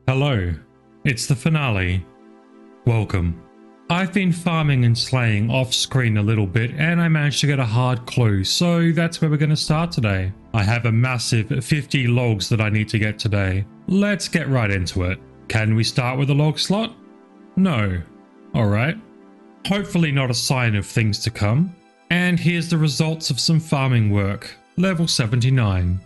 Hello, it's the finale. Welcome. I've been farming and slaying off screen a little bit and I managed to get a hard clue, so that's where we're going to start today. I have a massive 50 logs that I need to get today. Let's get right into it. Can we start with a log slot? No. Alright. Hopefully not a sign of things to come. And here's the results of some farming work. Level 79.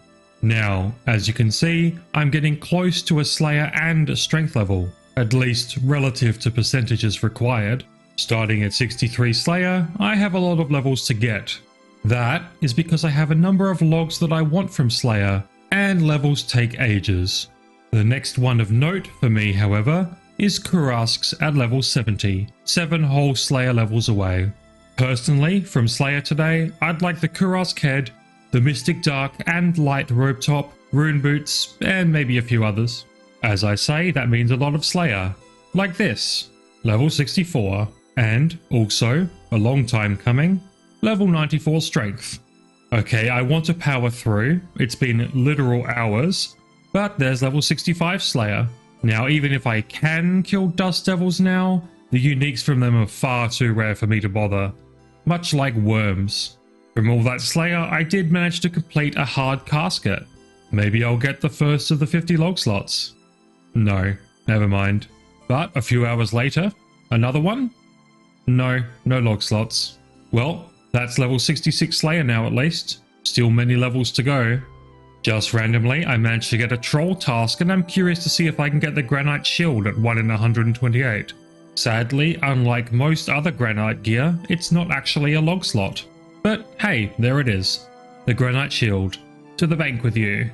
Now, as you can see, I'm getting close to a Slayer and a Strength level, at least relative to percentages required. Starting at 63 Slayer, I have a lot of levels to get. That is because I have a number of logs that I want from Slayer, and levels take ages. The next one of note for me, however, is Kurask's at level 70, 7 whole Slayer levels away. Personally, from Slayer today, I'd like the Kurask head, the Mystic Dark and Light robe top, rune boots, and maybe a few others. As I say, that means a lot of Slayer. Like this, level 64, and also, a long time coming, level 94 Strength. Okay, I want to power through, it's been literal hours, but there's level 65 Slayer. Now even if I can kill Dust Devils now, the uniques from them are far too rare for me to bother. Much like worms. From all that Slayer, I did manage to complete a hard casket. Maybe I'll get the first of the 50 log slots. No, never mind. But a few hours later, another one? No, no log slots. Well, that's level 66 Slayer now at least. Still many levels to go. Just randomly, I managed to get a troll task and I'm curious to see if I can get the granite shield at 1 in 128. Sadly, unlike most other granite gear, it's not actually a log slot. But hey, there it is. The granite shield. To the bank with you.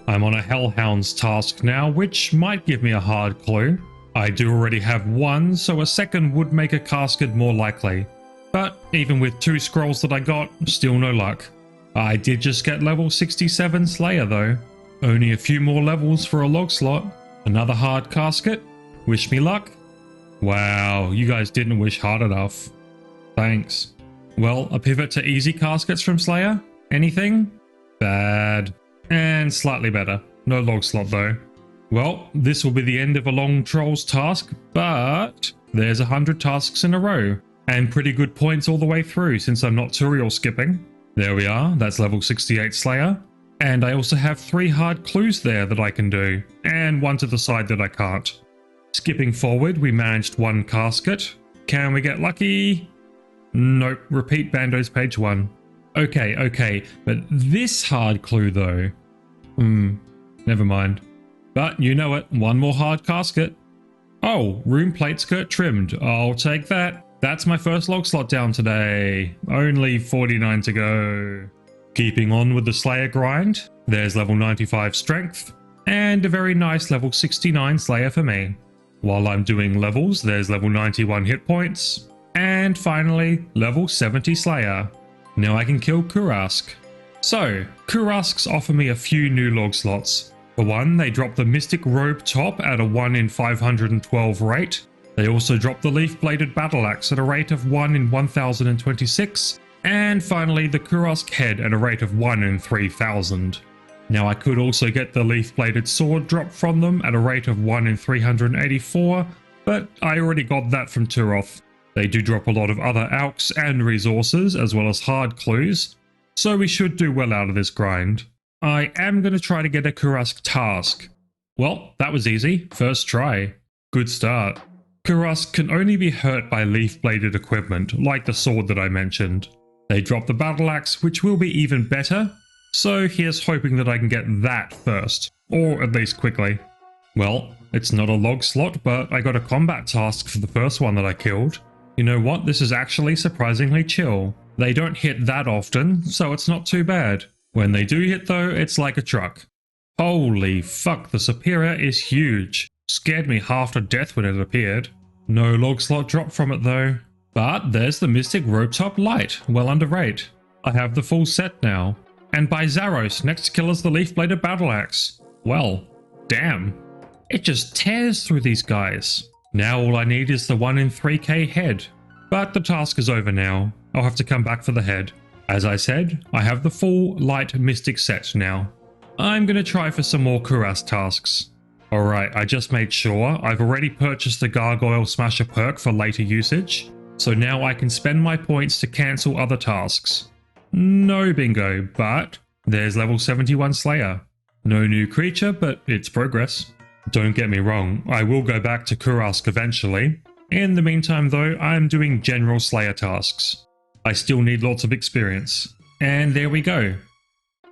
I'm on a Hellhound's task now, which might give me a hard clue. I do already have one, so a second would make a casket more likely. But even with 2 scrolls that I got, still no luck. I did just get level 67 Slayer though. Only a few more levels for a log slot. Another hard casket. Wish me luck. Wow, you guys didn't wish hard enough. Thanks. Well, a pivot to easy caskets from Slayer? Anything? Bad. And slightly better. No log slot though. Well, this will be the end of a long Trolls task, but there's 100 tasks in a row. And pretty good points all the way through since I'm not tutorial skipping. There we are, that's level 68 Slayer. And I also have 3 hard clues there that I can do, and one to the side that I can't. Skipping forward, we managed 1 casket. Can we get lucky? Nope, repeat Bando's page 1. Okay, but this hard clue though. Never mind. But you know it, 1 more hard casket. Oh, room plate skirt trimmed. I'll take that. That's my first log slot down today. Only 49 to go. Keeping on with the Slayer grind, there's level 95 Strength, and a very nice level 69 Slayer for me. While I'm doing levels, there's level 91 hit points, and finally, level 70 Slayer. Now I can kill Kurask. So, Kurasks offer me a few new log slots. For one, they drop the Mystic Robe top at a 1 in 512 rate. They also drop the Leaf-Bladed Battle Axe at a rate of 1 in 1026. And finally, the Kurask head at a rate of 1 in 3000. Now I could also get the Leaf-Bladed sword drop from them at a rate of 1 in 384, but I already got that from Turoth. They do drop a lot of other alks and resources, as well as hard clues, so we should do well out of this grind. I am going to try to get a Kurask task. Well, that was easy. First try. Good start. Kurask can only be hurt by leaf-bladed equipment, like the sword that I mentioned. They drop the battle axe, which will be even better, so here's hoping that I can get that first, or at least quickly. Well, it's not a log slot, but I got a combat task for the first one that I killed. You know what, this is actually surprisingly chill. They don't hit that often, so it's not too bad. When they do hit though, it's like a truck. Holy fuck, the Superior is huge. Scared me half to death when it appeared. No log slot drop from it though. But there's the Mystic Robe Top Light, well under rate. I have the full set now. And by Zaros, next kill is the Leaf-Bladed Battle Axe. Well, damn. It just tears through these guys. Now all I need is the 1 in 3k head. But the task is over now. I'll have to come back for the head. As I said, I have the full light mystic set now. I'm going to try for some more Kurask tasks. Alright, I just made sure. I've already purchased the Gargoyle Smasher perk for later usage, so now I can spend my points to cancel other tasks. No bingo, but there's level 71 Slayer. No new creature, but it's progress. Don't get me wrong, I will go back to Kurask eventually. In the meantime though, I'm doing general Slayer tasks. I still need lots of experience. And there we go.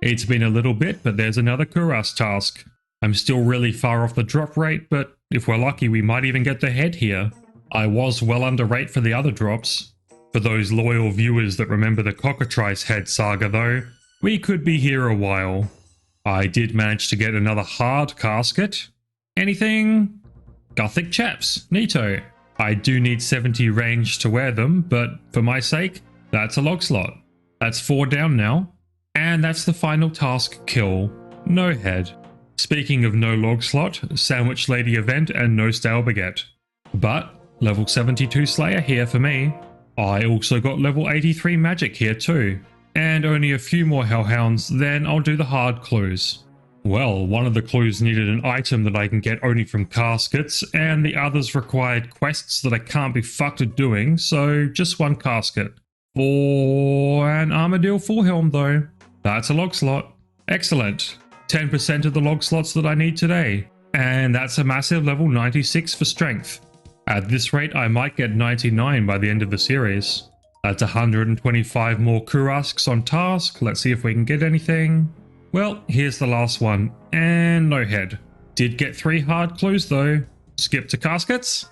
It's been a little bit, but there's another Kurask task. I'm still really far off the drop rate, but if we're lucky we might even get the head here. I was well under rate for the other drops. For those loyal viewers that remember the Cockatrice head saga though, we could be here a while. I did manage to get another hard casket. Anything? Gothic chaps, neato. I do need 70 range to wear them, but for my sake, that's a log slot. That's 4 down now. And that's the final task kill. No head. Speaking of no log slot, Sandwich Lady event and no stale baguette. But level 72 Slayer here for me. I also got level 83 magic here too. And only a few more hellhounds, then I'll do the hard clues. Well, one of the clues needed an item that I can get only from caskets, and the others required quests that I can't be fucked at doing, so just one casket. For an Armadillo full helm though. That's a log slot. Excellent. 10% of the log slots that I need today. And that's a massive level 96 for strength. At this rate, I might get 99 by the end of the series. That's 125 more Kurasks on task. Let's see if we can get anything. Well, here's the last one. And no head. Did get 3 hard clues though. Skip to caskets?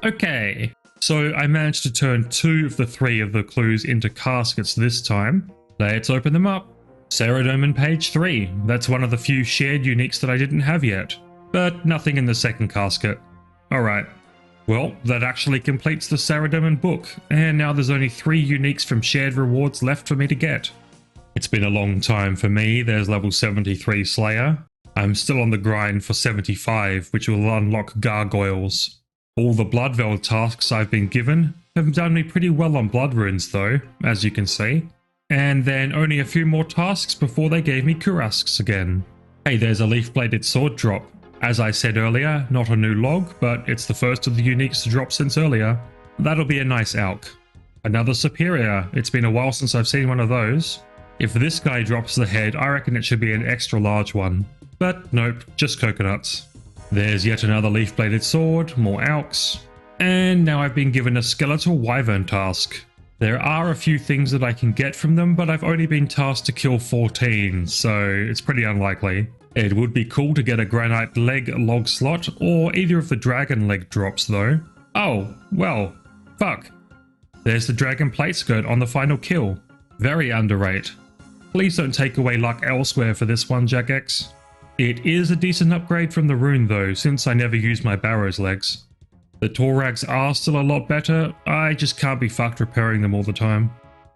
Okay. So I managed to turn 2 of the 3 of the clues into caskets this time. Let's open them up. Ceridome page 3. That's one of the few shared uniques that I didn't have yet. But nothing in the second casket. Alright. Well, that actually completes the Ceridome book, and now there's only 3 uniques from shared rewards left for me to get. It's been a long time for me. There's level 73 Slayer. I'm still on the grind for 75, which will unlock Gargoyles. All the Bloodveld tasks I've been given have done me pretty well on Blood Runes though, as you can see. And then only a few more tasks before they gave me Kurasks again. Hey, there's a leaf-bladed sword drop. As I said earlier, not a new log, but it's the first of the uniques to drop since earlier. That'll be a nice alch. Another superior. It's been a while since I've seen one of those. If this guy drops the head, I reckon it should be an extra large one. But nope, just coconuts. There's yet another leaf-bladed sword, more alchs. And now I've been given a skeletal wyvern task. There are a few things that I can get from them, but I've only been tasked to kill 14, so it's pretty unlikely. It would be cool to get a granite leg log slot, or either of the dragon leg drops though. Oh, well, fuck. There's the dragon plate skirt on the final kill. Very underrated. Please don't take away luck elsewhere for this one, Jagex. It is a decent upgrade from the rune though, since I never used my Barrow's legs. The Torags are still a lot better, I just can't be fucked repairing them all the time.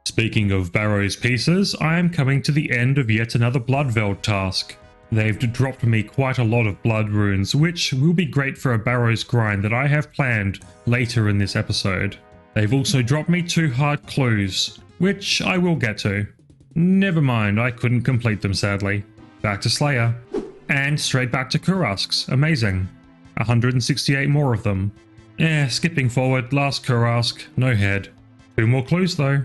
Speaking of Barrow's pieces, I am coming to the end of yet another Bloodveld task. They've dropped me quite a lot of blood runes, which will be great for a Barrow's grind that I have planned later in this episode. They've also dropped me 2 hard clues, which I will get to. Never mind, I couldn't complete them sadly. Back to Slayer. And straight back to Kurasks, amazing. 168 more of them. Skipping forward, last Kurask, no head. 2 more clues though.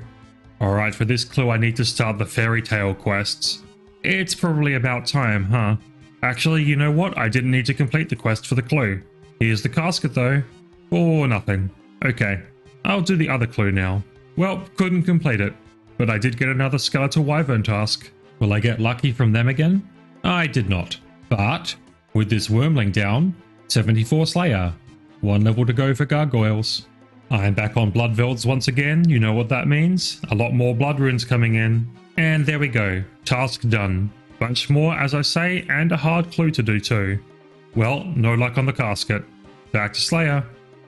Alright, for this clue I need to start the fairy tale quests. It's probably about time, huh? Actually, you know what? I didn't need to complete the quest for the clue. Here's the casket though. Or nothing. Okay, I'll do the other clue now. Well, couldn't complete it. But I did get another skeletal wyvern task. Will I get lucky from them again? I did not. But, with this wormling down, 74 Slayer. 1 level to go for Gargoyles. I'm back on Bloodvelds once again, you know what that means. A lot more blood runes coming in. And there we go, task done. Bunch more as I say, and a hard clue to do too. Well, no luck on the casket. Back to Slayer.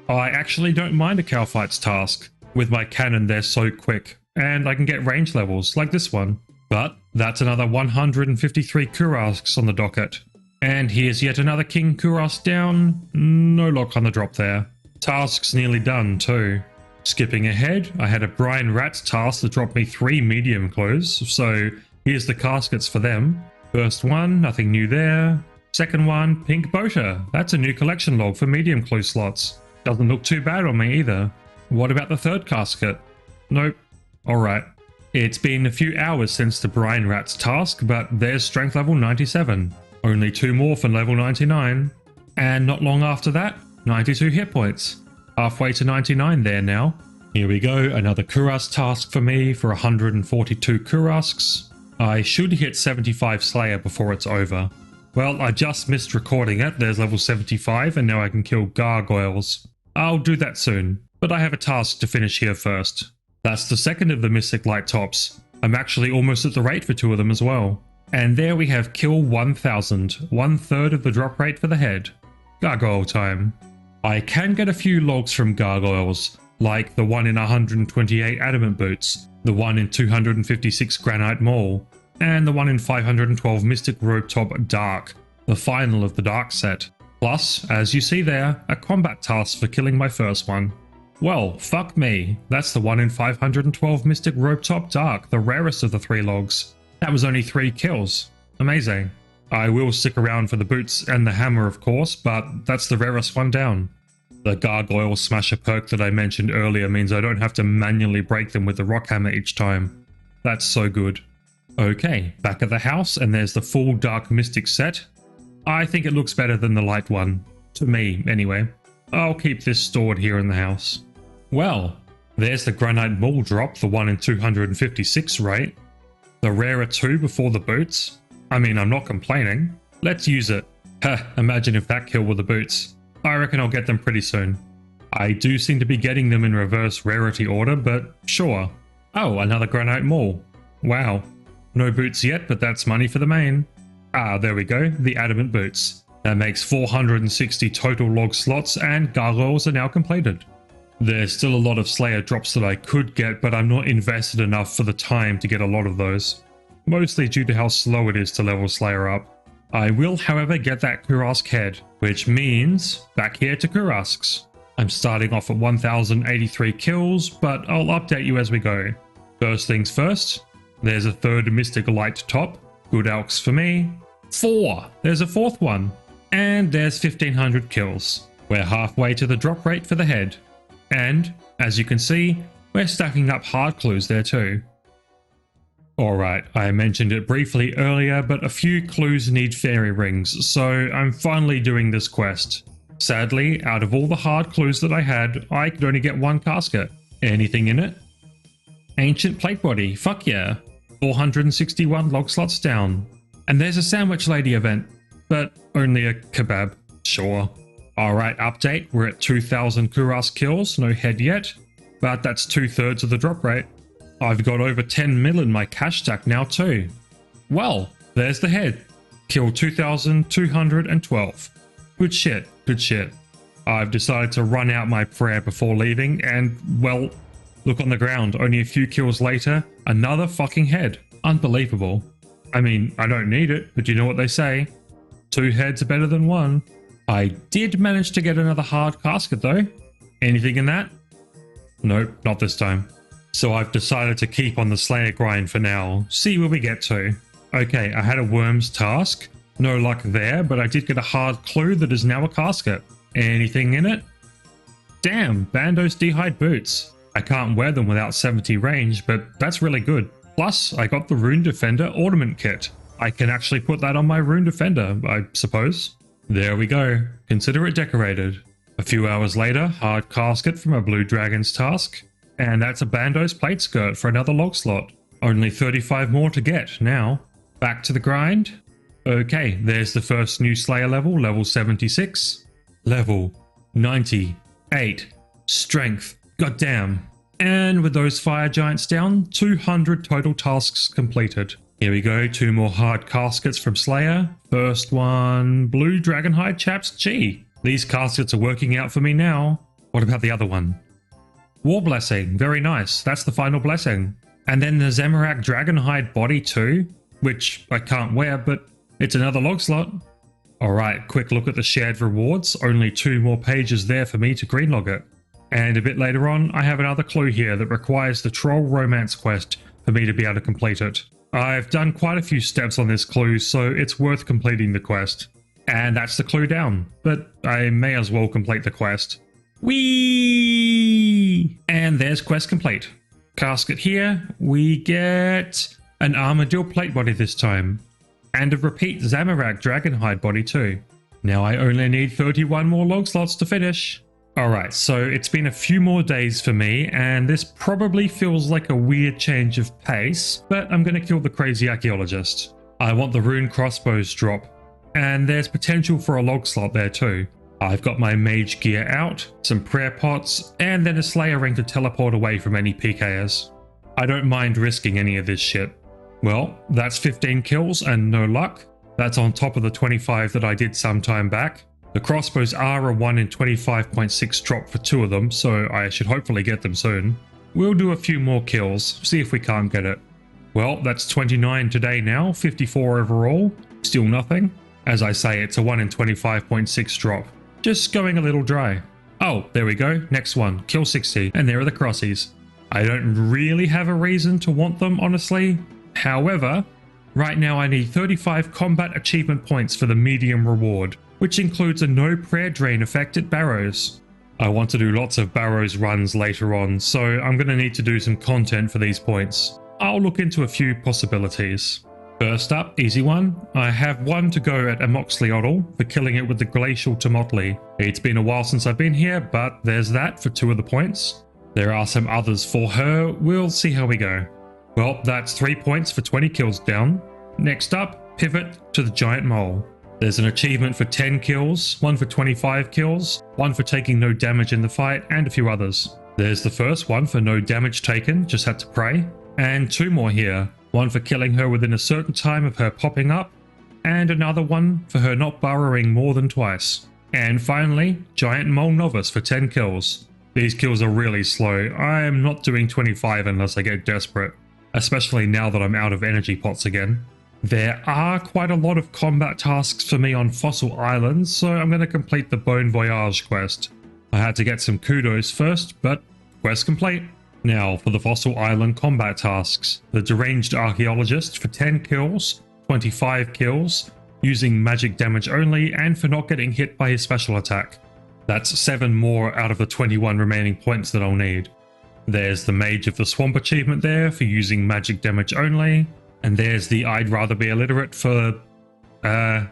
I actually don't mind a Cowfights task. With my cannon they're so quick, and I can get range levels like this one. But that's another 153 Kurasks on the docket. And here's yet another King Kurask down. No luck on the drop there. Task's nearly done too. Skipping ahead, I had a Brian Rat's task that dropped me 3 medium clues, so here's the caskets for them. First one, nothing new there. Second one, pink boater. That's a new collection log for medium clue slots. Doesn't look too bad on me either. What about the third casket? Nope. Alright. It's been a few hours since the Brine Rats task, but there's strength level 97. Only 2 more for level 99. And not long after that, 92 hit points. Halfway to 99 there now. Here we go, another Kurask task for me for 142 Kurasks. I should hit 75 Slayer before it's over. Well, I just missed recording it, there's level 75 and now I can kill gargoyles. I'll do that soon, but I have a task to finish here first. That's the second of the Mystic Light tops. I'm actually almost at the rate for 2 of them as well. And there we have kill 1000, 1/3 of the drop rate for the head. Gargoyle time. I can get a few logs from gargoyles, like the one in 128 adamant boots, the one in 256 granite mole, and the one in 512 mystic robe top dark, the final of the dark set. Plus, as you see there, a combat task for killing my first one. Well, fuck me, that's the one in 512 mystic robe top dark, the rarest of the 3 logs. That was only 3 kills. Amazing. I will stick around for the boots and the hammer of course, but that's the rarest one down. The Gargoyle Smasher perk that I mentioned earlier means I don't have to manually break them with the rock hammer each time. That's so good. Okay, back at the house and there's the full Dark Mystic set. I think it looks better than the light one. To me, anyway. I'll keep this stored here in the house. Well, there's the Granite Mole drop, the one in 256 rate. The rarer 2 before the boots. I mean, I'm not complaining. Let's use it. Heh, imagine if that killed with the boots. I reckon I'll get them pretty soon. I do seem to be getting them in reverse rarity order, but sure. Oh, another Granite Mole. Wow. No boots yet, but that's money for the main. Ah, there we go, the adamant boots. That makes 460 total log slots and gargoyles are now completed. There's still a lot of Slayer drops that I could get, but I'm not invested enough for the time to get a lot of those. Mostly due to how slow it is to level Slayer up. I will, however, get that Kurask head, which means back here to Kurasks. I'm starting off at 1083 kills, but I'll update you as we go. First things first, there's a 3rd Mystic Light top. Good alks for me. 4! There's a 4th one. And there's 1500 kills. We're halfway to the drop rate for the head. And, as you can see, we're stacking up hard clues there too. Alright, I mentioned it briefly earlier, but a few clues need fairy rings, so I'm finally doing this quest. Sadly, out of all the hard clues that I had, I could only get 1 casket. Anything in it? Ancient plate body, fuck yeah. 461 log slots down. And there's a sandwich lady event, but only a kebab, sure. Alright, update, we're at 2000 Kurask kills, no head yet, but that's 2/3 of the drop rate. I've got over 10 mil in my cash stack now too. Well, there's the head. Killed 2212. Good shit, good shit. I've decided to run out my prayer before leaving and, well, look on the ground, only a few kills later, another fucking head. Unbelievable. I mean, I don't need it, but you know what they say. 2 heads are better than 1. I did manage to get another hard casket though. Anything in that? Nope, not this time. So I've decided to keep on the Slayer grind for now, see where we get to. Okay, I had a worms task. No luck there, but I did get a hard clue that is now a casket. Anything in it? Damn, Bando's D'hide boots. I can't wear them without 70 range, but that's really good. Plus, I got the Rune Defender ornament kit. I can actually put that on my Rune Defender, I suppose. There we go. Consider it decorated. A few hours later, hard casket from a Blue Dragon's task. And that's a Bando's plate skirt for another log slot. Only 35 more to get now. Back to the grind. Okay, there's the first new Slayer level, level 76. Level 98. Strength. Goddamn. And with those fire giants down, 200 total tasks completed. Here we go, 2 more hard caskets from Slayer. First one, Blue Dragonhide Chaps G. These caskets are working out for me now. What about the other one? War Blessing, very nice, that's the final blessing. And then the Zamorak Dragonhide body too, which I can't wear, but it's another log slot. Alright, quick look at the shared rewards, only 2 more pages there for me to greenlog it. And a bit later on, I have another clue here that requires the Troll Romance quest for me to be able to complete it. I've done quite a few steps on this clue, so it's worth completing the quest. And that's the clue down, but I may as well complete the quest. Whee! And there's quest complete. Casket here, we get an armadillo plate body this time, and a repeat Zamorak dragonhide body too. Now I only need 31 more log slots to finish. Alright, so it's been a few more days for me, and this probably feels like a weird change of pace, but I'm gonna kill the crazy archaeologist. I want the rune crossbows drop, and there's potential for a log slot there too. I've got my mage gear out, some prayer pots, and then a slayer ring to teleport away from any PKers. I don't mind risking any of this shit. Well, that's 15 kills and no luck. That's on top of the 25 that I did some time back. The crossbows are a 1 in 25.6 drop for 2 of them, so I should hopefully get them soon. We'll do a few more kills, see if we can't get it. Well, that's 29 today now, 54 overall, still nothing. As I say, it's a 1 in 25.6 drop. Just going a little dry. Oh, there we go, next one, kill 60, and there are the crossies. I don't really have a reason to want them, honestly. However, right now I need 35 combat achievement points for the medium reward, which includes a no prayer drain effect at Barrows. I want to do lots of Barrows runs later on, so I'm going to need to do some content for these points. I'll look into a few possibilities. First up, easy one. I have one to go at Amoxliotl for killing it with the Glacial Tomotley. It's been a while since I've been here, but there's that for 2 of the points. There are some others for her, we'll see how we go. Well, that's 3 points for 20 kills down. Next up, pivot to the giant mole. There's an achievement for 10 kills, one for 25 kills, one for taking no damage in the fight, and a few others. There's the first one for no damage taken, just had to pray, and 2 more here. One for killing her within a certain time of her popping up, and another one for her not burrowing more than twice. And finally, Giant Mole Novice for 10 kills. These kills are really slow. I am not doing 25 unless I get desperate, especially now that I'm out of energy pots again. There are quite a lot of combat tasks for me on Fossil Islands, so I'm going to complete the Bone Voyage quest. I had to get some kudos first, but quest complete. Now for the Fossil Island combat tasks. The Deranged Archaeologist for 10 kills, 25 kills, using magic damage only, and for not getting hit by his special attack. That's 7 more out of the 21 remaining points that I'll need. There's the Mage of the Swamp achievement there for using magic damage only. And there's the I'd rather be illiterate for... can't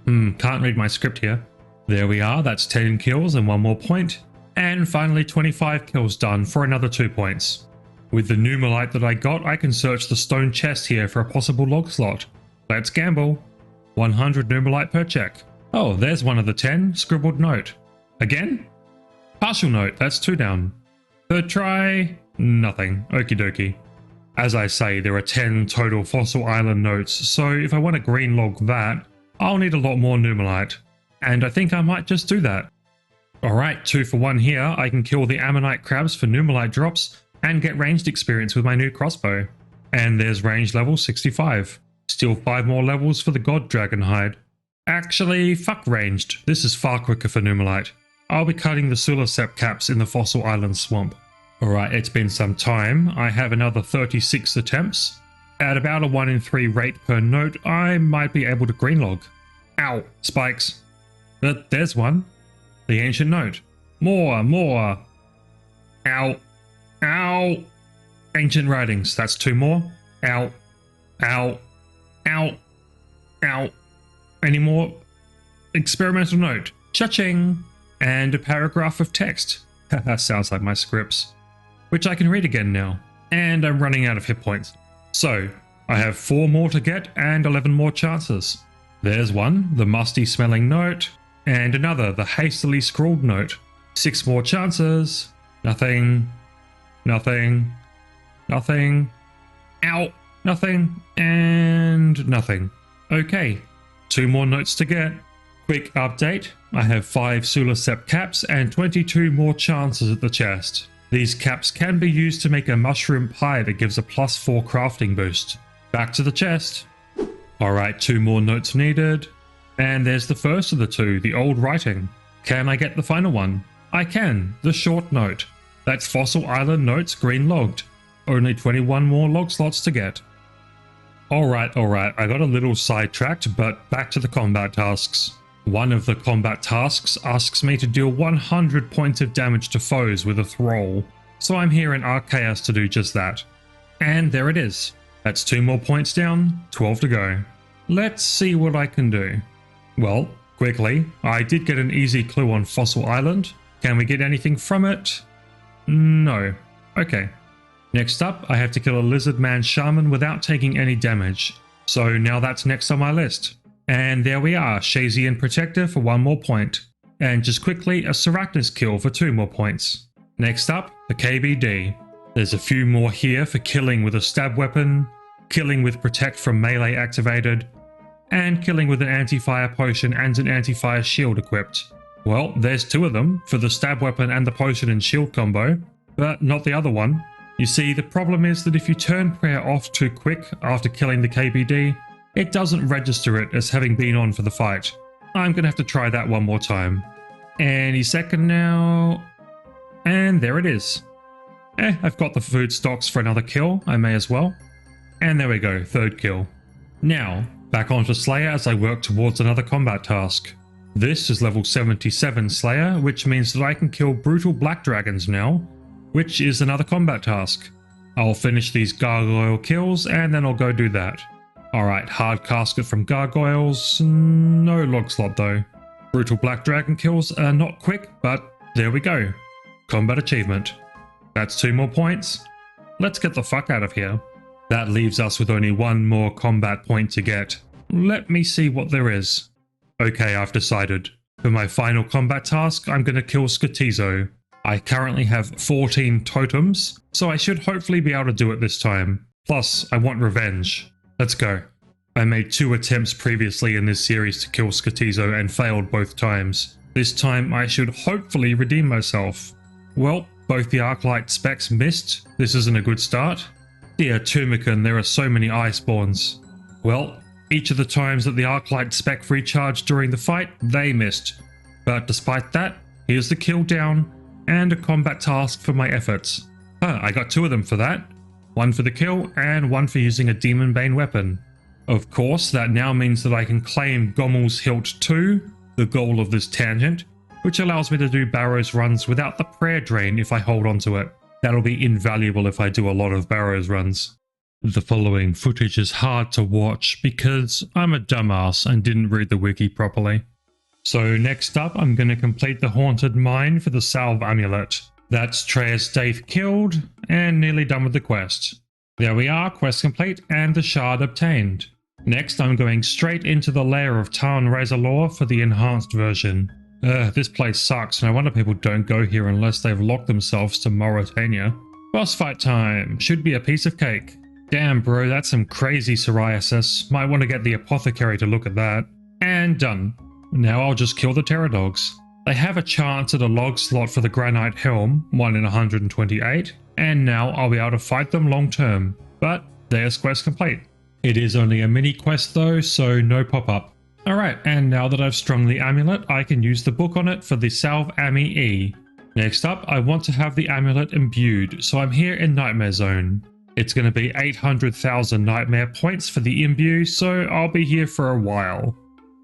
read my script here. There we are, that's 10 kills and 1 more point. And finally 25 kills done for another 2 points. With the Numalite that I got, I can search the stone chest here for a possible log slot. Let's gamble. 100 Numalite per check. Oh, there's one of the 10, scribbled note. Again? Partial note, that's 2 down. Third try, nothing, okie dokie. As I say, there are 10 total Fossil Island notes, so if I want to green log that, I'll need a lot more Numalite. And I think I might just do that. Alright, 2 for 1 here, I can kill the Ammonite crabs for Numalite drops, and get ranged experience with my new crossbow. And there's range level 65. Still 5 more levels for the God Dragon hide. Actually, fuck ranged, this is far quicker for Numalite. I'll be cutting the Sulisep caps in the Fossil Island swamp. Alright, it's been some time. I have another 36 attempts. At about a 1 in 3 rate per note, I might be able to greenlog. Ow, spikes. But there's one. The ancient note. More. Ow. Ow. Ancient writings, that's 2 more. Ow. Ow. Ow. Ow. Any more? Experimental note. Cha-ching. And a paragraph of text. That sounds like my scripts. Which I can read again now. And I'm running out of hit points. So, I have 4 more to get and 11 more chances. There's one, the musty smelling note, and another, the hastily scrawled note. 6 more chances. Nothing. Nothing. Nothing. Ow. Nothing. And nothing. Okay, 2 more notes to get. Quick update, I have 5 Sulisep caps and 22 more chances at the chest. These caps can be used to make a mushroom pie that gives a +4 crafting boost. Back to the chest. Alright, 2 more notes needed. And there's the first of the 2, the old writing. Can I get the final one? I can, the short note. That's Fossil Island notes green logged. Only 21 more log slots to get. Alright, I got a little sidetracked, but back to the combat tasks. One of the combat tasks asks me to deal 100 points of damage to foes with a thrall, so I'm here in Archaeus to do just that. And there it is. That's 2 more points down, 12 to go. Let's see what I can do. Well, quickly, I did get an easy clue on Fossil Island. Can we get anything from it? No. Okay. Next up, I have to kill a lizard man shaman without taking any damage. So now that's next on my list. And there we are, Shazian Protector for 1 more point. And just quickly, a Sarachnis kill for 2 more points. Next up, the KBD. There's a few more here for killing with a stab weapon, killing with Protect from melee activated, and killing with an anti-fire potion and an anti-fire shield equipped. Well, there's 2 of them for the stab weapon and the potion and shield combo, but not the other one. You see, the problem is that if you turn prayer off too quick after killing the KBD, it doesn't register it as having been on for the fight. I'm gonna have to try that one more time. Any second now. And there it is. I've got the food stocks for another kill, I may as well. And there we go, 3rd kill. Now, back onto Slayer as I work towards another combat task. This is level 77 Slayer, which means that I can kill brutal black dragons now, which is another combat task. I'll finish these gargoyle kills and then I'll go do that. Alright, hard casket from gargoyles, no log slot though. Brutal black dragon kills are not quick, but there we go. Combat achievement. That's 2 more points. Let's get the fuck out of here. That leaves us with only 1 more combat point to get. Let me see what there is. Okay, I've decided. For my final combat task, I'm gonna kill Skotizo. I currently have 14 totems, so I should hopefully be able to do it this time. Plus, I want revenge. Let's go. I made 2 attempts previously in this series to kill Skotizo and failed both times. This time I should hopefully redeem myself. Well, both the Arclight specs missed. This isn't a good start. Dear Tumican, there are so many eye spawns. Well, each of the times that the Arclight spec recharged during the fight, they missed. But despite that, here's the kill down and a combat task for my efforts. I got 2 of them for that. 1 for the kill and 1 for using a Demon Bane weapon. Of course, that now means that I can claim Gommel's Hilt 2, the goal of this tangent, which allows me to do Barrows runs without the prayer drain if I hold onto it. That'll be invaluable if I do a lot of Barrows runs. The following footage is hard to watch because I'm a dumbass and didn't read the wiki properly. So next up, I'm going to complete the Haunted Mine for the Salve Amulet. That's Trey's Dave killed and nearly done with the quest. There we are, quest complete and the shard obtained. Next, I'm going straight into the lair of Tarn Razorlaw for the enhanced version. This place sucks and I wonder people don't go here unless they've locked themselves to Mauritania. Boss fight time, should be a piece of cake. Damn bro, that's some crazy psoriasis. Might want to get the apothecary to look at that. And done. Now I'll just kill the Pterodogs. They have a chance at a log slot for the Granite Helm, 1 in 128, and now I'll be able to fight them long term. But there's quest complete. It is only a mini quest though, so no pop-up. Alright, and now that I've strung the amulet, I can use the book on it for the Salve Ami E. Next up, I want to have the amulet imbued, so I'm here in Nightmare Zone. It's going to be 800,000 Nightmare points for the imbue, so I'll be here for a while.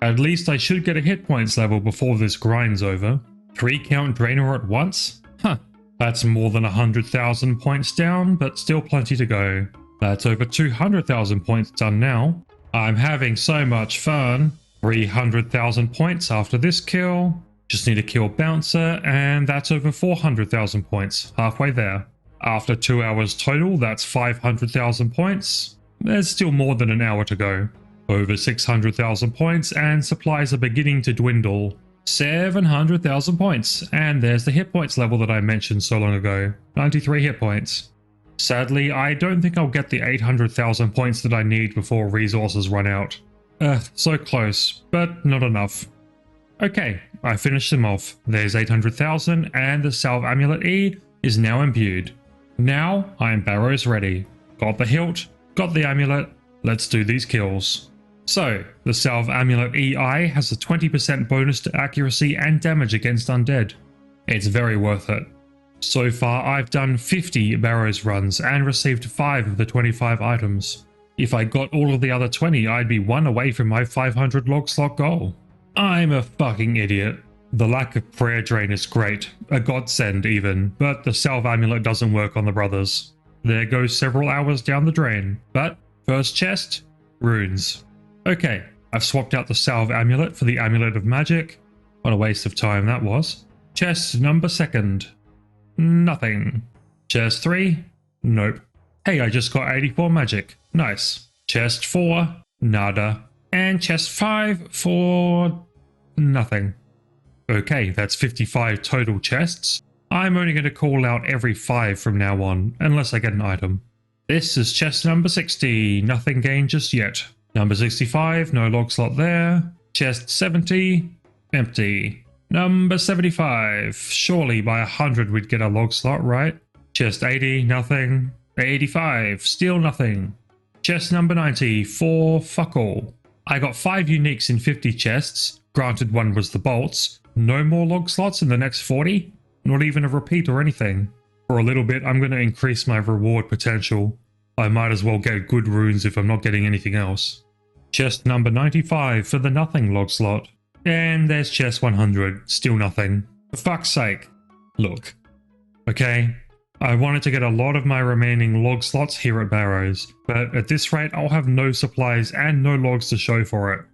At least I should get a hit points level before this grind's over. 3 count Draenor at once? Huh, that's more than 100,000 points down, but still plenty to go. That's over 200,000 points done now. I'm having so much fun. 300,000 points after this kill. Just need to kill Bouncer, and that's over 400,000 points, halfway there. After 2 hours total, that's 500,000 points. There's still more than an hour to go. Over 600,000 points, and supplies are beginning to dwindle. 700,000 points, and there's the hit points level that I mentioned so long ago. 93 hit points. Sadly, I don't think I'll get the 800,000 points that I need before resources run out. So close, but not enough. Okay, I finished them off. There's 800,000, and the Salve Amulet E is now imbued. Now, I'm Barrows ready. Got the hilt, got the amulet, let's do these kills. So, the Salve Amulet EI has a 20% bonus to accuracy and damage against undead. It's very worth it. So far I've done 50 Barrows runs and received 5 of the 25 items. If I got all of the other 20, I'd be one away from my 500 log slot goal. I'm a fucking idiot. The lack of prayer drain is great, a godsend even, but the salve amulet doesn't work on the brothers. There goes several hours down the drain. But first chest, runes. Okay, I've swapped out the salve amulet for the amulet of magic. What a waste of time that was. Chest number 2nd. Nothing. Chest 3. Nope. Hey, I just got 84 magic. Nice. Chest 4. Nada. And chest 5 for nothing. Okay, that's 55 total chests. I'm only going to call out every 5 from now on, unless I get an item. This is chest number 60. Nothing gained just yet. Number 65. No log slot there. Chest 70. Empty. Number 75. Surely by 100 we'd get a log slot, right? Chest 80. Nothing. 85. Still nothing. Chest number 90. 4. Fuck all. I got 5 uniques in 50 chests. Granted, one was the bolts. No more log slots in the next 40? Not even a repeat or anything. For a little bit, I'm going to increase my reward potential. I might as well get good runes if I'm not getting anything else. Chest number 95 for the nothing log slot. And there's chest 100, still nothing. For fuck's sake. Look. Okay, I wanted to get a lot of my remaining log slots here at Barrows, but at this rate I'll have no supplies and no logs to show for it.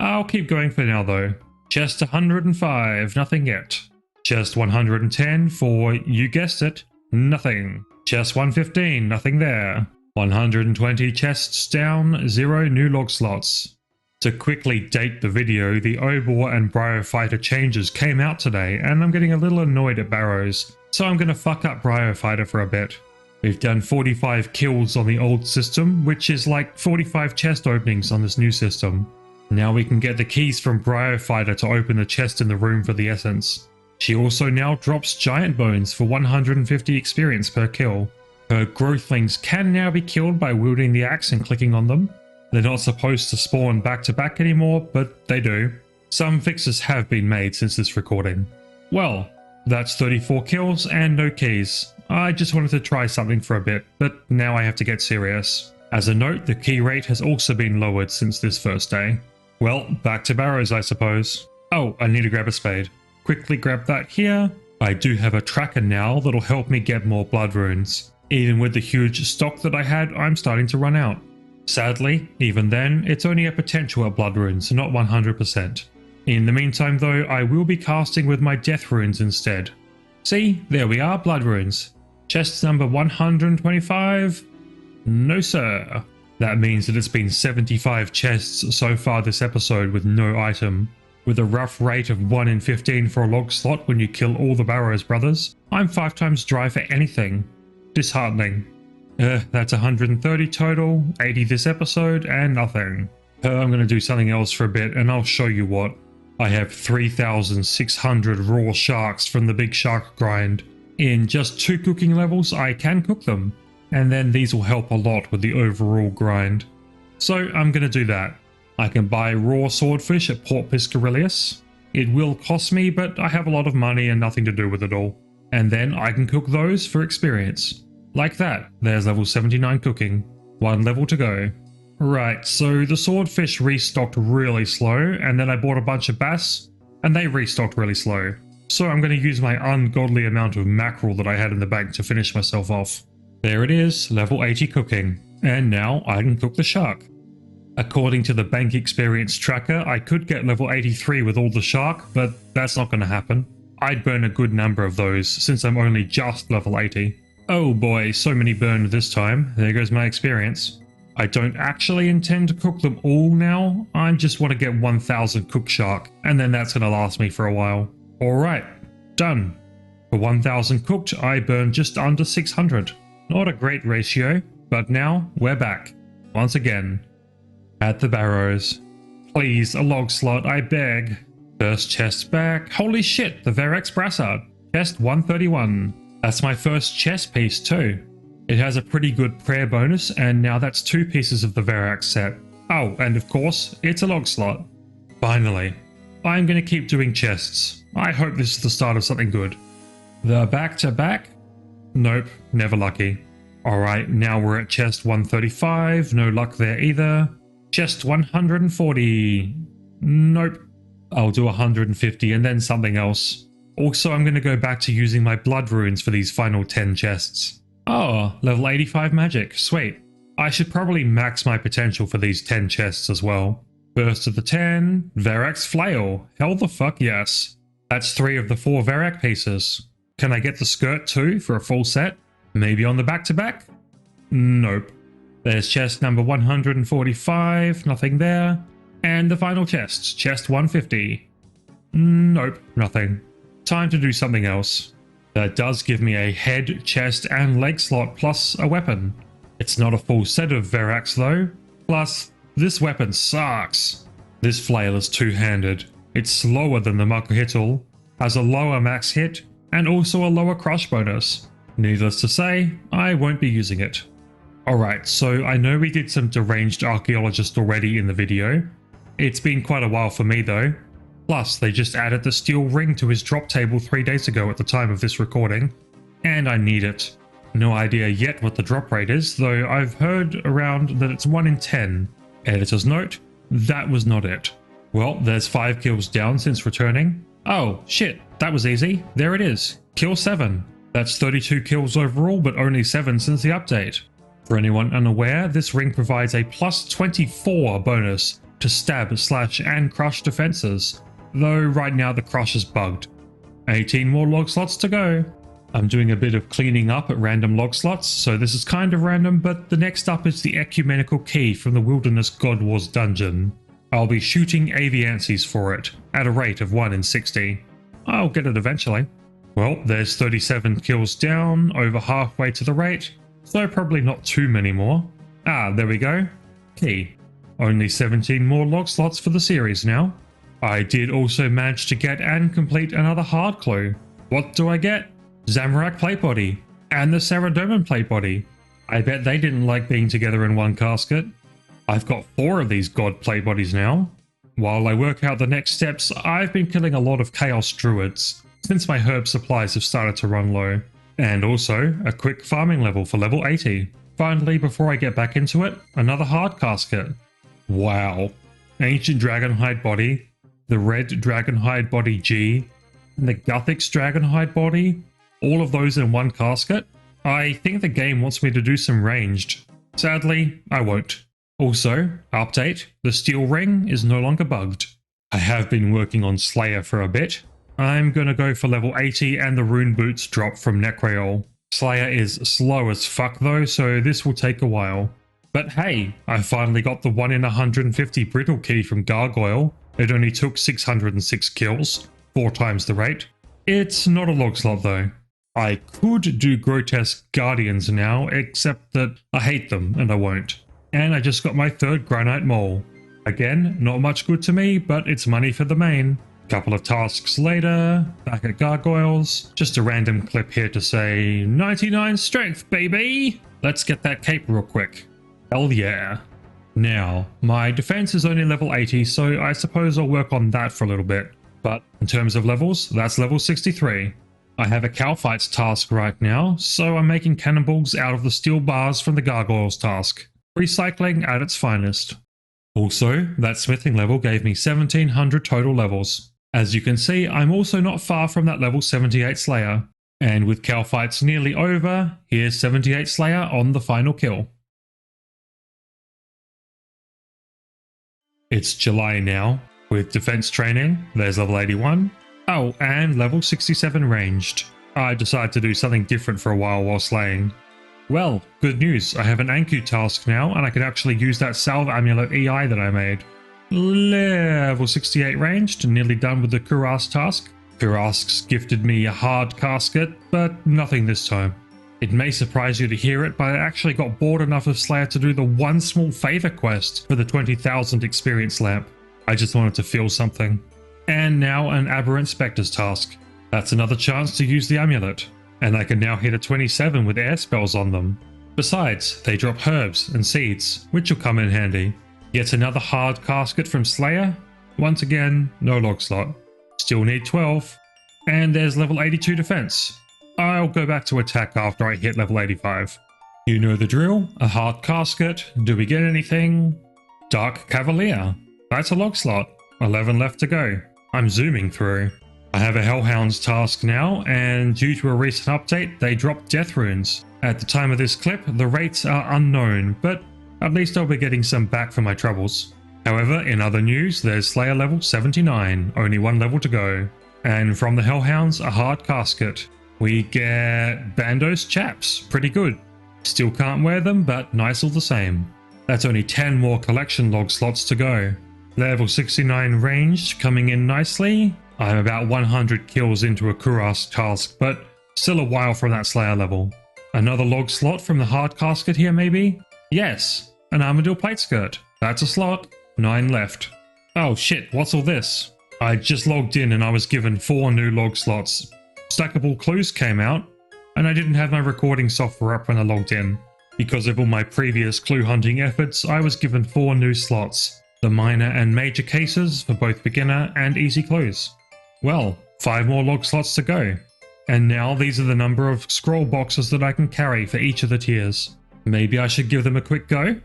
I'll keep going for now though. Chest 105, nothing yet. Chest 110 for, you guessed it, nothing. Chest 115, nothing there. 120 chests down, 0 new log slots. To quickly date the video, the Obor and Bryophyter changes came out today, and I'm getting a little annoyed at Barrows, so I'm going to fuck up Bryophyter for a bit. We've done 45 kills on the old system, which is like 45 chest openings on this new system. Now we can get the keys from Bryophyter to open the chest in the room for the essence. She also now drops giant bones for 150 experience per kill. Her growthlings can now be killed by wielding the axe and clicking on them. They're not supposed to spawn back to back anymore, but they do. Some fixes have been made since this recording. Well, that's 34 kills and no keys. I just wanted to try something for a bit, but now I have to get serious. As a note, the key rate has also been lowered since this first day. Well, back to Barrows, I suppose. Oh, I need to grab a spade. Quickly grab that here. I do have a tracker now that'll help me get more blood runes. Even with the huge stock that I had, I'm starting to run out. Sadly, even then, it's only a potential at blood runes, not 100%. In the meantime though, I will be casting with my death runes instead. See, there we are, blood runes. Chest number 125? No sir. That means that it's been 75 chests so far this episode with no item. With a rough rate of 1 in 15 for a log slot when you kill all the Barrows brothers, I'm 5 times dry for anything. Disheartening. That's 130 total, 80 this episode, and nothing. I'm going to do something else for a bit and I'll show you what. I have 3,600 raw sharks from the big shark grind. In just 2 cooking levels, I can cook them. And then these will help a lot with the overall grind. So I'm going to do that. I can buy raw swordfish at Port Piscarilius. It will cost me, but I have a lot of money and nothing to do with it all. And then I can cook those for experience. Like that, there's level 79 cooking. 1 level to go. Right, so the swordfish restocked really slow, and then I bought a bunch of bass, and they restocked really slow. So I'm going to use my ungodly amount of mackerel that I had in the bank to finish myself off. There it is, level 80 cooking. And now I can cook the shark. According to the bank experience tracker, I could get level 83 with all the shark, but that's not going to happen. I'd burn a good number of those, since I'm only just level 80. Oh boy, so many burned this time. There goes my experience. I don't actually intend to cook them all now. I just want to get 1000 cooked shark, and then that's going to last me for a while. Alright, done. For 1000 cooked, I burned just under 600. Not a great ratio, but now we're back. Once again. At the Barrows. Please, a log slot, I beg. First chest back. Holy shit, the Verex Brassard. Chest 131. That's my first chest piece too. It has a pretty good prayer bonus, and now that's 2 pieces of the Verex set. Oh, and of course, it's a log slot. Finally. I'm going to keep doing chests. I hope this is the start of something good. The back-to-back? Nope, never lucky. Alright, now we're at chest 135, no luck there either. Chest 140, nope. I'll do 150 and then something else. Also, I'm going to go back to using my blood runes for these final 10 chests. Oh, level 85 magic, sweet. I should probably max my potential for these 10 chests as well. First of the 10, Varac's Flail, hell the fuck yes. That's 3 of the 4 Varac pieces. Can I get the skirt too for a full set? Maybe on the back-to-back? Nope. There's chest number 145, nothing there. And the final chest, chest 150. Nope, nothing. Time to do something else. That does give me a head, chest, and leg slot plus a weapon. It's not a full set of Varacs though. Plus, this weapon sucks. This flail is two-handed. It's slower than the Makuhitl, has a lower max hit, and also a lower crush bonus. Needless to say, I won't be using it. Alright, so I know we did some deranged archaeologist already in the video. It's been quite a while for me though. Plus, they just added the steel ring to his drop table 3 days ago at the time of this recording, and I need it. No idea yet what the drop rate is, though I've heard around that it's 1 in 10. Editor's note, that was not it. Well, there's 5 kills down since returning. Oh, shit, that was easy. There it is. Kill 7. That's 32 kills overall, but only 7 since the update. For anyone unaware, this ring provides a plus 24 bonus to stab, slash, and crush defenses, though right now the crush is bugged. 18 more log slots to go. I'm doing a bit of cleaning up at random log slots, so this is kind of random, but the next up is the ecumenical key from the Wilderness God Wars dungeon. I'll be shooting aviancies for it, at a rate of 1 in 60. I'll get it eventually. Well, there's 37 kills down, over halfway to the rate, so probably not too many more. Ah, there we go. Key. Only 17 more log slots for the series now. I did also manage to get and complete another hard clue. What do I get? Zamorak plate body, and the Saradomin plate body. I bet they didn't like being together in one casket. I've got 4 of these god plate bodies now. While I work out the next steps, I've been killing a lot of Chaos Druids, since my herb supplies have started to run low. And also, a quick farming level for level 80. Finally, before I get back into it, another hard casket. Wow. Ancient Dragonhide body, the Red Dragonhide body G, and the Guthix Dragonhide body. All of those in one casket? I think the game wants me to do some ranged. Sadly, I won't. Also, update, the steel ring is no longer bugged. I have been working on Slayer for a bit. I'm gonna go for level 80 and the rune boots drop from Necreol. Slayer is slow as fuck though, so this will take a while. But hey, I finally got the 1 in 150 brittle key from Gargoyle. It only took 606 kills, 4 times the rate. It's not a log slot though. I could do Grotesque Guardians now, except that I hate them and I won't. And I just got my 3rd Granite Mole. Again, not much good to me, but it's money for the main. Couple of tasks later, back at Gargoyles. Just a random clip here to say, 99 strength, baby! Let's get that cape real quick. Hell yeah. Now, my defense is only level 80, so I suppose I'll work on that for a little bit. But in terms of levels, that's level 63. I have a cow fights task right now, so I'm making cannonballs out of the steel bars from the Gargoyles task. Recycling at its finest. Also, that smithing level gave me 1700 total levels. As you can see, I'm also not far from that level 78 Slayer. And with cow fights nearly over, here's 78 Slayer on the final kill. It's July now. With defense training, there's level 81. Oh, and level 67 ranged. I decided to do something different for a while slaying. Well, good news, I have an Anku task now and I can actually use that Salve Amulet EI that I made. Level 68 ranged, nearly done with the Kurask task. Kurask's gifted me a hard casket, but nothing this time. It may surprise you to hear it, but I actually got bored enough of Slayer to do the one small favor quest for the 20,000 experience lamp. I just wanted to feel something. And now an Aberrant Spectres task. That's another chance to use the amulet. And I can now hit a 27 with air spells on them. Besides, they drop herbs and seeds, which will come in handy. Yet another hard casket from Slayer. Once again, no log slot. Still need 12. And there's level 82 defense. I'll go back to attack after I hit level 85. You know the drill. A hard casket. Do we get anything? Dark Cavalier. That's a log slot. 11 left to go. I'm zooming through. I have a Hellhounds task now, and due to a recent update, they dropped death runes. At the time of this clip, the rates are unknown, but at least I'll be getting some back for my troubles. However, in other news, there's Slayer level 79, only one level to go. And from the Hellhounds, a hard casket. We get Bandos chaps, pretty good. Still can't wear them, but nice all the same. That's only 10 more collection log slots to go. Level 69 ranged, coming in nicely. I'm about 100 kills into a Kuras task, but still a while from that Slayer level. Another log slot from the hard casket here maybe? Yes, an Armadillo plate skirt. That's a slot. 9 left. Oh shit, what's all this? I just logged in and I was given 4 new log slots. Stackable clues came out, and I didn't have my recording software up when I logged in. Because of all my previous clue hunting efforts, I was given 4 new slots. The minor and major cases for both beginner and easy clues. Well, 5 more log slots to go. And now these are the number of scroll boxes that I can carry for each of the tiers. Maybe I should give them a quick go?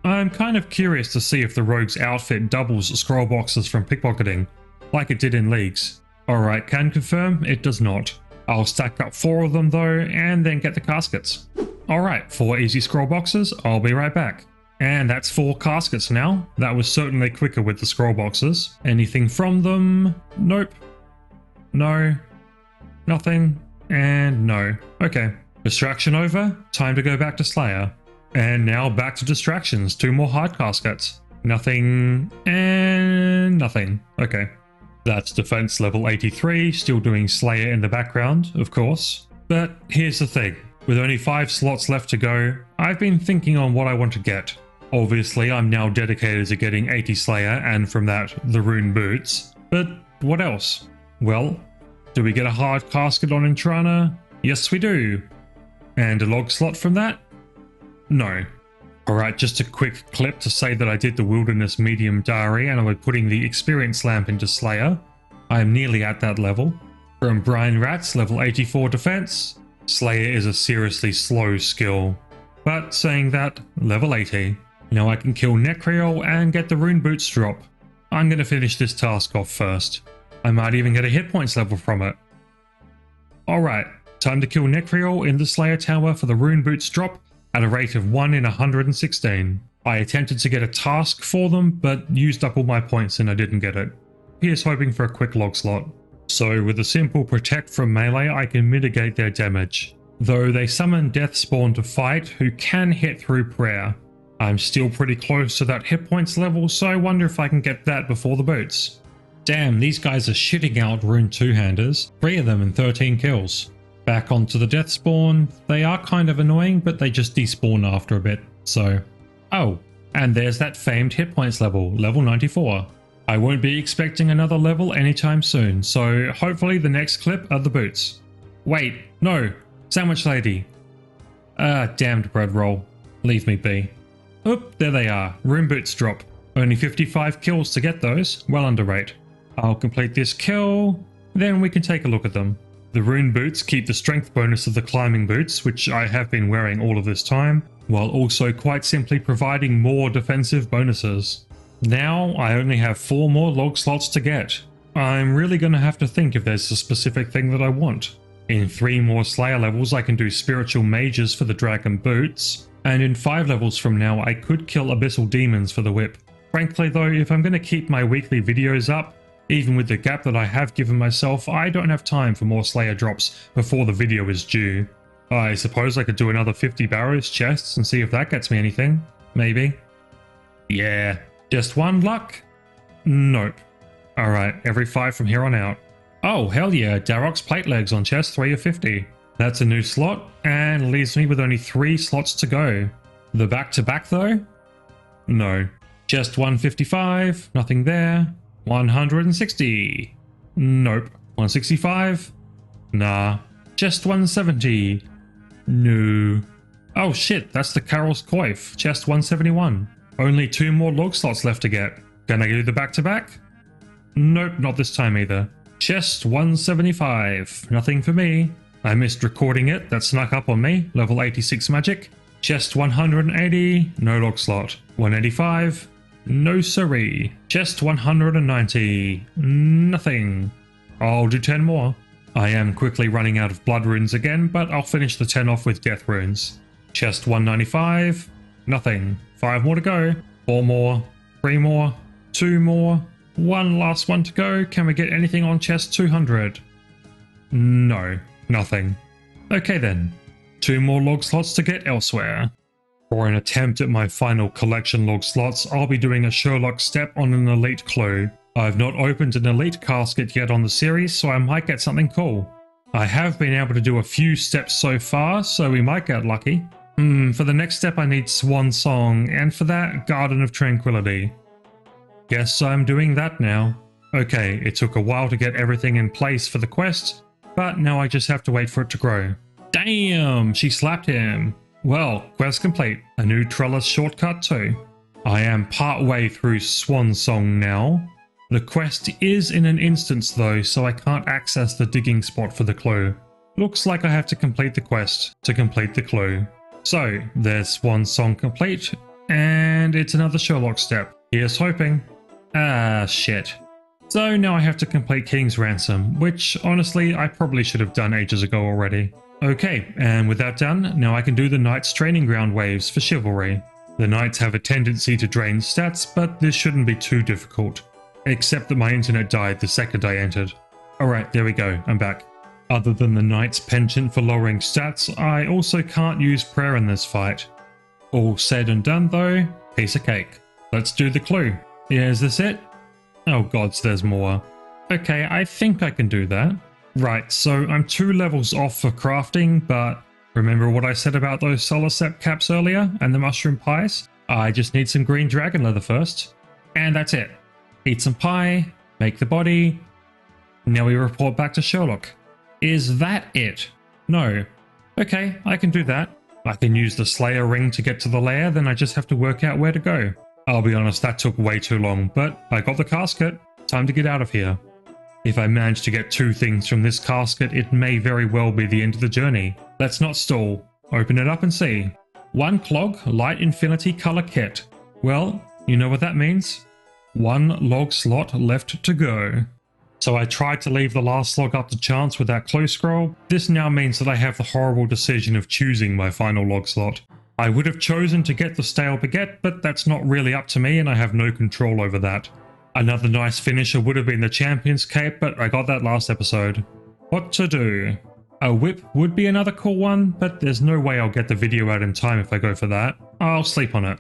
I'm kind of curious to see if the rogue's outfit doubles scroll boxes from pickpocketing, like it did in Leagues. Alright, can confirm it does not. I'll stack up 4 of them though, and then get the caskets. Alright, 4 easy scroll boxes, I'll be right back. And that's 4 caskets now. That was certainly quicker with the scroll boxes. Anything from them? Nope. No. Nothing. And no. Okay. Distraction over. Time to go back to Slayer. And now back to distractions. 2 more hard caskets. Nothing. And nothing. Okay. That's defense level 83. Still doing Slayer in the background, of course. But here's the thing. With only 5 slots left to go, I've been thinking on what I want to get. Obviously, I'm now dedicated to getting 80 Slayer and from that, the rune boots. But what else? Well, do we get a hard casket on Intrana? Yes, we do. And a log slot from that? No. Alright, just a quick clip to say that I did the Wilderness Medium Diary and I was putting the Experience Lamp into Slayer. I am nearly at that level. From Brian Rat's level 84 defense, Slayer is a seriously slow skill. But saying that, level 80. Now I can kill Necreol and get the rune boots drop. I'm going to finish this task off first. I might even get a hit points level from it. Alright, time to kill Necreol in the Slayer Tower for the rune boots drop at a rate of 1 in 116. I attempted to get a task for them, but used up all my points and I didn't get it. Here's hoping for a quick log slot. So with a simple protect from melee, I can mitigate their damage. Though they summon Death Spawn to fight, who can hit through prayer. I'm still pretty close to that hit points level, so I wonder if I can get that before the boots. Damn, these guys are shitting out rune two-handers, 3 of them and 13 kills. Back onto the Death Spawn, they are kind of annoying, but they just despawn after a bit, so... Oh, and there's that famed hit points level, level 94. I won't be expecting another level anytime soon, so hopefully the next clip are the boots. Wait, no, Sandwich Lady. Damned bread roll. Leave me be. Oop, there they are, rune boots drop. Only 55 kills to get those, well under rate. I'll complete this kill, then we can take a look at them. The rune boots keep the strength bonus of the climbing boots, which I have been wearing all of this time, while also quite simply providing more defensive bonuses. Now I only have 4 more log slots to get. I'm really going to have to think if there's a specific thing that I want. In 3 more Slayer levels I can do spiritual mages for the dragon boots, and in 5 levels from now I could kill abyssal demons for the whip. Frankly though, if I'm going to keep my weekly videos up, even with the gap that I have given myself, I don't have time for more Slayer drops before the video is due. I suppose I could do another 50 Barrows chests and see if that gets me anything. Maybe. Yeah. Just 1 luck? Nope. Alright, every 5 from here on out. Oh, hell yeah, Darok's plate legs on chest 3 of 50. That's a new slot, and leaves me with only 3 slots to go. The back-to-back though? No. Just 155, nothing there. 160. Nope. 165? Nah. Just 170. No. Oh shit, that's the Carol's Coif, chest 171. Only 2 more log slots left to get. Can I do the back-to-back? Nope, not this time either. Chest 175. Nothing for me. I missed recording it, that snuck up on me. Level 86 magic. Chest 180, no log slot. 185, no siree. Chest 190, nothing. I'll do 10 more. I am quickly running out of blood runes again, but I'll finish the 10 off with death runes. Chest 195, nothing. 5 more to go. 4 more, 3 more, 2 more, 1 last one to go. Can we get anything on chest 200? No, nothing. Okay then, 2 more log slots to get elsewhere. For an attempt at my final collection log slots, I'll be doing a Sherlock step on an elite clue. I've not opened an elite casket yet on the series, so I might get something cool. I have been able to do a few steps so far, so we might get lucky. For the next step I need Swan Song, and for that, Garden of Tranquility. Guess I'm doing that now. Okay, it took a while to get everything in place for the quest, but now I just have to wait for it to grow. Damn, she slapped him. Well, quest complete. A new trellis shortcut too. I am part way through Swan Song now. The quest is in an instance though, so I can't access the digging spot for the clue. Looks like I have to complete the quest to complete the clue. So, there's Swan Song complete, and it's another Sherlock step. Here's hoping. Ah, shit. So now I have to complete King's Ransom, which honestly I probably should have done ages ago already. Okay, and with that done, now I can do the Knight's Training Ground waves for Chivalry. The Knights have a tendency to drain stats, but this shouldn't be too difficult. Except that my internet died the second I entered. Alright, there we go, I'm back. Other than the Knight's penchant for lowering stats, I also can't use prayer in this fight. All said and done though, piece of cake. Let's do the clue. Yeah, is this it? Oh gods, there's more. Okay, I think I can do that. Right, so I'm 2 levels off for crafting, but remember what I said about those Solarcept caps earlier and the mushroom pies? I just need some green dragon leather first. And that's it. Eat some pie, make the body. Now we report back to Sherlock. Is that it? No. Okay, I can do that. I can use the Slayer ring to get to the lair, then I just have to work out where to go. I'll be honest, that took way too long, but I got the casket. Time to get out of here. If I manage to get 2 things from this casket, it may very well be the end of the journey. Let's not stall. Open it up and see. 1 clog, light infinity color kit. Well, you know what that means? 1 log slot left to go. So I tried to leave the last log up to chance with that clue scroll. This now means that I have the horrible decision of choosing my final log slot. I would have chosen to get the stale baguette, but that's not really up to me and I have no control over that. Another nice finisher would have been the Champion's Cape, but I got that last episode. What to do? A whip would be another cool one, but there's no way I'll get the video out in time if I go for that. I'll sleep on it.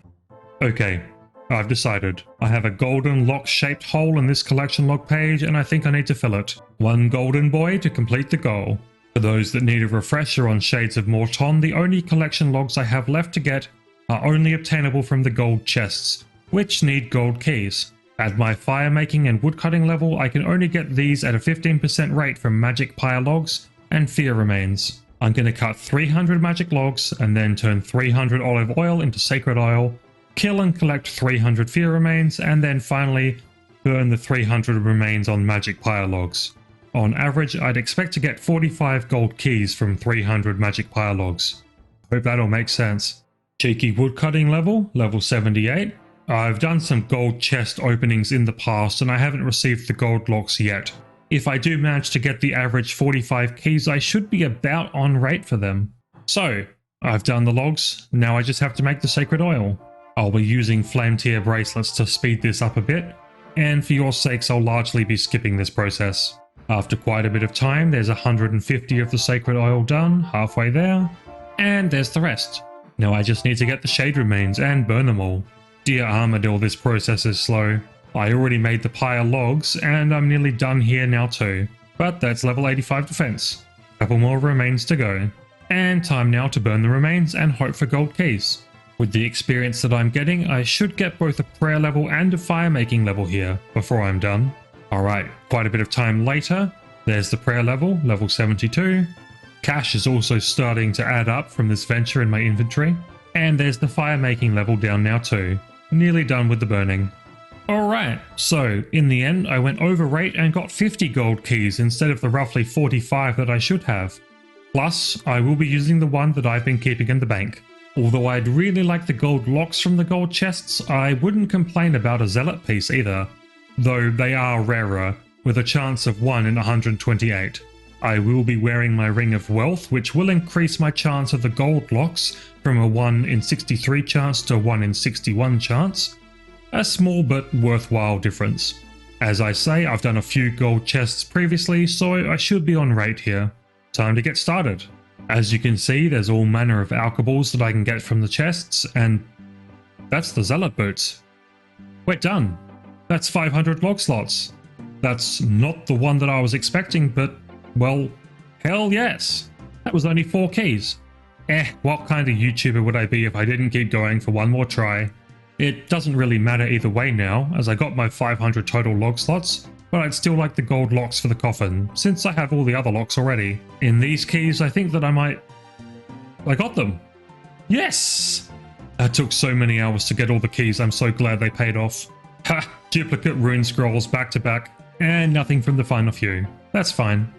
Okay, I've decided. I have a golden lock-shaped hole in this collection log page, and I think I need to fill it. 1 golden boy to complete the goal. For those that need a refresher on Shades of Morton, the only collection logs I have left to get are only obtainable from the gold chests, which need gold keys. At my fire making and woodcutting level, I can only get these at a 15% rate from magic pyre logs and fear remains. I'm going to cut 300 magic logs and then turn 300 olive oil into sacred oil, kill and collect 300 fear remains, and then finally burn the 300 remains on magic pyre logs. On average, I'd expect to get 45 gold keys from 300 magic pyre logs. Hope that all makes sense. Cheeky woodcutting level, level 78. I've done some gold chest openings in the past and I haven't received the gold locks yet. If I do manage to get the average 45 keys, I should be about on rate for them. So, I've done the logs, now I just have to make the sacred oil. I'll be using flame tier bracelets to speed this up a bit, and for your sakes I'll largely be skipping this process. After quite a bit of time, there's 150 of the sacred oil done, halfway there, and there's the rest. Now I just need to get the shade remains and burn them all. Dear Armadillo, this process is slow. I already made the pyre logs and I'm nearly done here now too. But that's level 85 defense. Couple more remains to go. And time now to burn the remains and hope for gold keys. With the experience that I'm getting, I should get both a prayer level and a fire making level here before I'm done. Alright, quite a bit of time later. There's the prayer level, level 72. Cash is also starting to add up from this venture in my inventory. And there's the fire making level down now too. Nearly done with the burning. Alright, so in the end I went over rate and got 50 gold keys instead of the roughly 45 that I should have. Plus, I will be using the one that I've been keeping in the bank. Although I'd really like the gold locks from the gold chests, I wouldn't complain about a zealot piece either, though they are rarer, with a chance of 1 in 128. I will be wearing my Ring of Wealth, which will increase my chance of the gold locks from a 1 in 63 chance to 1 in 61 chance. A small but worthwhile difference. As I say, I've done a few gold chests previously, so I should be on rate here. Time to get started. As you can see, there's all manner of alkaballs that I can get from the chests, and that's the zealot boots. We're done. That's 500 log slots. That's not the one that I was expecting, but, well, hell yes. That was only 4 keys. What kind of YouTuber would I be if I didn't keep going for one more try? It doesn't really matter either way now, as I got my 500 total log slots, but I'd still like the gold locks for the coffin, since I have all the other locks already. In these keys, I think that I got them! Yes! That took so many hours to get all the keys, I'm so glad they paid off. Ha! Duplicate rune scrolls back to back, and nothing from the final few. That's fine.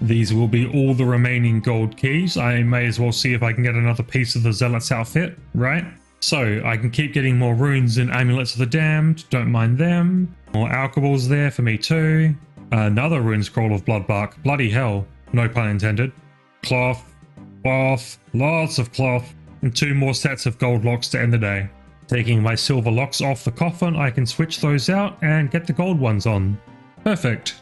These will be all the remaining gold keys. I may as well see if I can get another piece of the Zealot's outfit, right? So, I can keep getting more runes and amulets of the damned, don't mind them. More alkaballs there for me too. Another rune scroll of bloodbark, bloody hell, no pun intended. Cloth, lots of cloth, and 2 more sets of gold locks to end the day. Taking my silver locks off the coffin, I can switch those out and get the gold ones on. Perfect.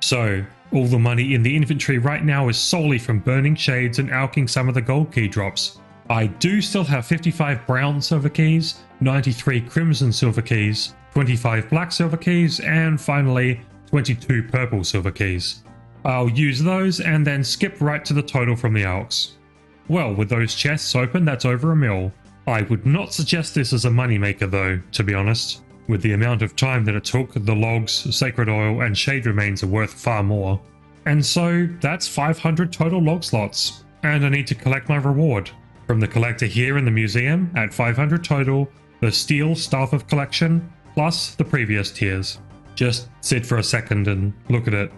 So, all the money in the inventory right now is solely from burning shades and alking some of the gold key drops. I do still have 55 brown silver keys, 93 crimson silver keys, 25 black silver keys, and finally 22 purple silver keys. I'll use those and then skip right to the total from the alks. Well, with those chests open, that's over $1 mil. I would not suggest this as a moneymaker though, to be honest. With the amount of time that it took, the logs, sacred oil, and shade remains are worth far more. And so, that's 500 total log slots, and I need to collect my reward. From the collector here in the museum, at 500 total, the Steel Staff of Collection, plus the previous tiers. Just sit for a second and look at it.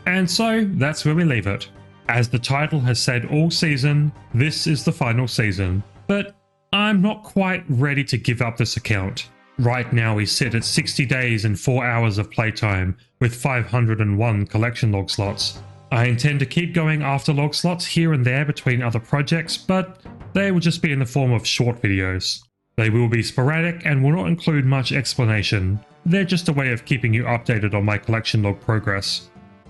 And so, that's where we leave it. As the title has said all season, this is the final season. But I'm not quite ready to give up this account. Right now we sit at 60 days and 4 hours of playtime, with 501 collection log slots. I intend to keep going after log slots here and there between other projects, but they will just be in the form of short videos. They will be sporadic and will not include much explanation. They're just a way of keeping you updated on my collection log progress.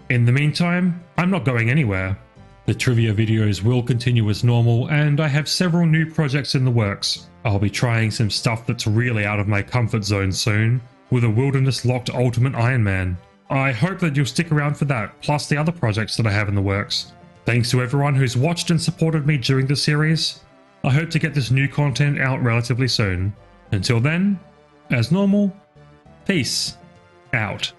In the meantime, I'm not going anywhere. The trivia videos will continue as normal, and I have several new projects in the works. I'll be trying some stuff that's really out of my comfort zone soon, with a wilderness-locked ultimate Ironman. I hope that you'll stick around for that, plus the other projects that I have in the works. Thanks to everyone who's watched and supported me during the series. I hope to get this new content out relatively soon. Until then, as normal, peace out.